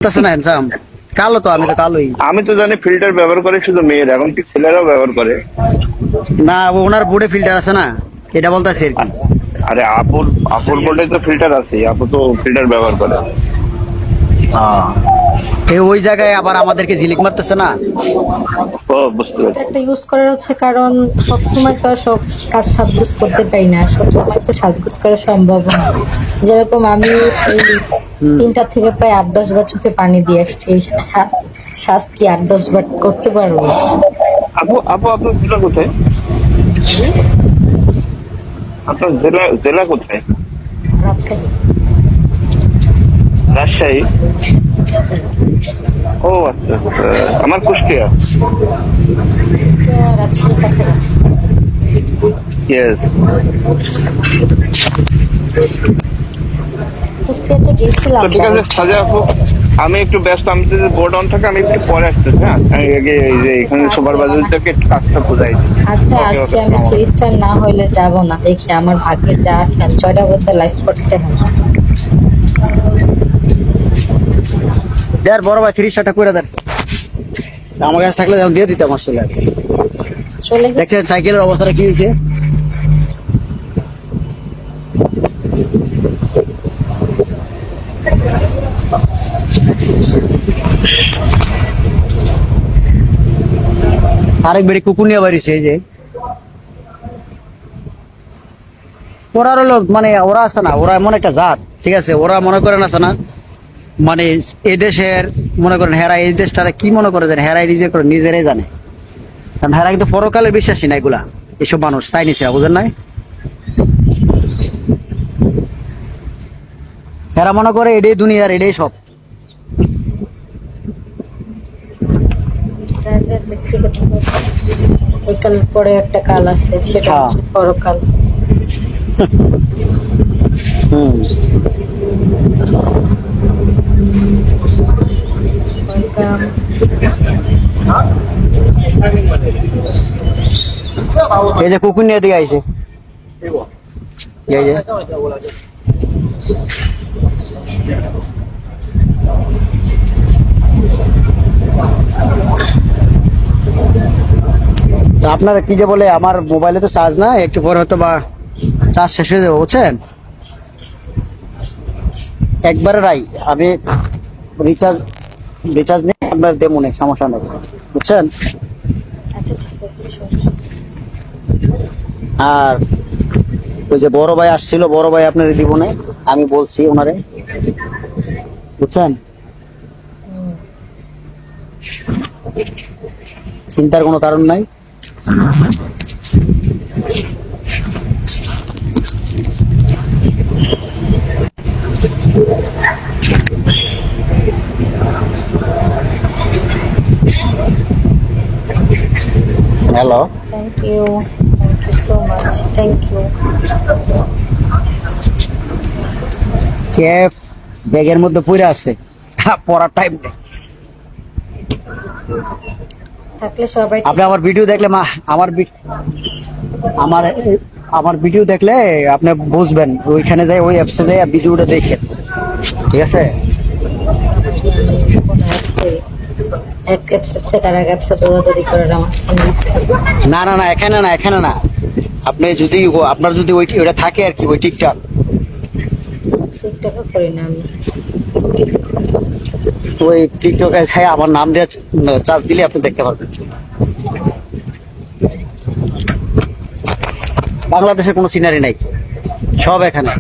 তাছে না হ্যান্ডসাম কালো তো আমি তো কালোই। আমি তো জানি ফিল্টার ব্যবহার করে শুধু মেয়ের, এখন কি ছেলেরাও ব্যবহার করে? না ওনার বোর্ডে ফিল্টার আছে না, এটা বলতেছি আর কি। আরে আপুর বোর্ডে তো ফিল্টার আছে, আপু তো ফিল্টার ব্যবহার করে। ওই জায়গায় আবার আমাদেরকে ঝিলিক মারতেছে না। ও বুঝতে পারছি। একটা ইউজ করার হচ্ছে, কারণ সবসময় তো আর সব কাজ সাজগুজ করতে পারি না, সবসময় তো সাজগুজ করা সম্ভব না। যেরকম আমি এই 3টা থেকে প্রায় 8-10 বার চোখে পানি দিয়ে আসছি, শ্বাস কি 8-10 বার করতে পারবো? আপু আপনার জেলা কোথায়? আপনার জেলা কোথায়? রাজশাহী। রাজশাহী? ও আচ্ছা, আমার কুষ্টিয়া। রাজশাহীর কাছাকাছি। ইয়েস। কুষ্টিয়াতে গেছিলাম। তো ঠিক আছে সাজা আপু, আমি একটু ব্যস্ত, আমি যদি বোর্ড অন থাকে আমি একটু পরে আসতেছি। হ্যাঁ, আমি আগে এই যে এখানে সুপার বাজার থেকে কাজটা বুঝাই। আচ্ছা, আজকে আমি 3 স্টার না হইলে যাব না, দেখি আমার ভাগ্যে যা আছে। 6টা পর্যন্ত লাইভ করতে হবে। দেয়ার বড় ভাই 30 টাকা করে দেন, আমার কাছে থাকলে যখন দিয়ে দিতাম আসলে। চলে দেখছেন সাইকেলের অবস্থাটা কি হয়েছে। আরেক বেড়ি কুকুর নিয়ে বাড়িছে, এই যে ওরা হলো মানে ওরা আছে না, ওরা এমন একটা জাত, ঠিক আছে, ওরা মনে করেন আছে না মানে এই দেশের মনে করেন হেরা এই দেশটারা কি মনে করে জানে, হেরাই নিজে করে নিজেরাই জানে। কারণ হেরা কিন্তু পরকালের বিশ্বাসী না এগুলা, এসব মানুষ চাইনিসরা, বুঝেন নাই? হেরা মনে করে এটাই দুনিয়ার, এটাই সব। ব্যক্তিগত এই কালের পরে একটা কাল আছে, সেটা হচ্ছে পরকাল। এই যে কুকুর নিয়ে দিকে আইছে, এই যে আপনারা কি যে বলে, আমার মোবাইলে তো চার্জ না, একটু পরে হয়তো বা চার্জ শেষ হয়ে যাবে, বুঝছেন? একবারে রাই আমি রিচার্জ নিয়ে আপনার দেবো না, সমস্যা নেই, বুঝছেন? আচ্ছা ঠিক আছে। আর ওই যে বড় ভাই আসছিল, বড় ভাই আপনার দিব না, আমি বলছি ওনারে, বুঝছেন? চিন্তার কোনো কারণ নাই। Hello, thank you so much, thank you. কেফ ব্যাগের মধ্যে পড়ে আছে, পড়ার টাইম নেই। থাকলে সবাই আপনি আমার ভিডিও দেখলে আমার ভিডিও দেখলে আপনি বুঝবেন, ওইখানে যাই ওই অ্যাপসে যাই ভিডিওটা দেখেন, ঠিক আছে? না না না, এখানে না, এখানে না। আপনি যদি আপনার যদি ওইটা থাকে আর কি, ওই টিকটক করি না আমি। ওই টিকটকে ছাই আমার নাম দিয়ে চার্জ দিলে আপনি দেখতে পারবেন। বাংলাদেশের কোনো সিনারি নাই, সব এখানে।